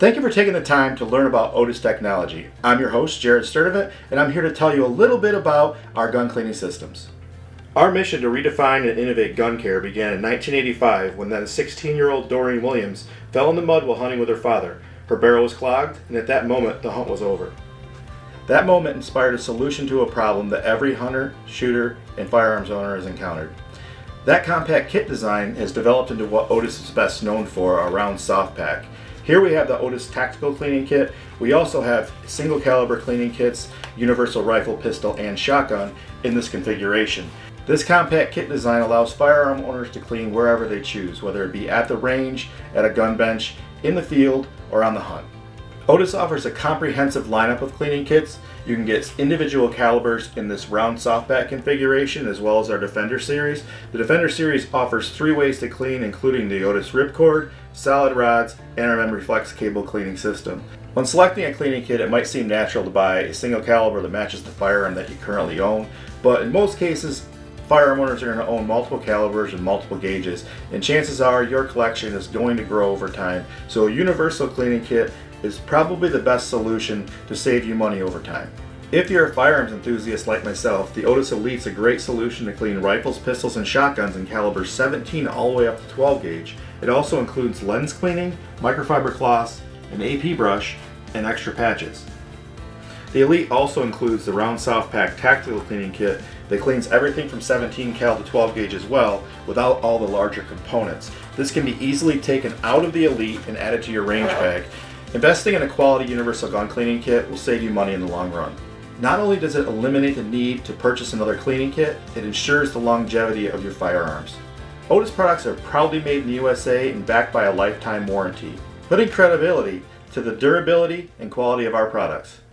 Thank you for taking the time to learn about Otis Technology. I'm your host, Jared Sturdivant, and I'm here to tell you a little bit about our gun cleaning systems. Our mission to redefine and innovate gun care began in 1985 when then 16-year-old Doreen Williams fell in the mud while hunting with her father. Her barrel was clogged, and at that moment, the hunt was over. That moment inspired a solution to a problem that every hunter, shooter, and firearms owner has encountered. That compact kit design has developed into what Otis is best known for, a round soft pack. Here we have the Otis Tactical Cleaning Kit. We also have single caliber cleaning kits, universal rifle, pistol, and shotgun in this configuration. This compact kit design allows firearm owners to clean wherever they choose, whether it be at the range, at a gun bench, in the field, or on the hunt. Otis offers a comprehensive lineup of cleaning kits. You can get individual calibers in this round softback configuration as well as our Defender series. The Defender series offers 3 ways to clean, including the Otis Ripcord, solid rods, and our Memory Flex cable cleaning system. When selecting a cleaning kit, it might seem natural to buy a single caliber that matches the firearm that you currently own, but in most cases, firearm owners are going to own multiple calibers and multiple gauges, and chances are your collection is going to grow over time, so a universal cleaning kit is probably the best solution to save you money over time. If you're a firearms enthusiast like myself, the Otis Elite's a great solution to clean rifles, pistols, and shotguns in calibers 17 all the way up to 12 gauge. It also includes lens cleaning, microfiber cloths, an AP brush, and extra patches. The Elite also includes the round soft pack tactical cleaning kit that cleans everything from 17 cal to 12 gauge as well without all the larger components. This can be easily taken out of the Elite and added to your range bag. Investing in a quality universal gun cleaning kit will save you money in the long run. Not only does it eliminate the need to purchase another cleaning kit, it ensures the longevity of your firearms. Otis products are proudly made in the USA and backed by a lifetime warranty, putting credibility to the durability and quality of our products.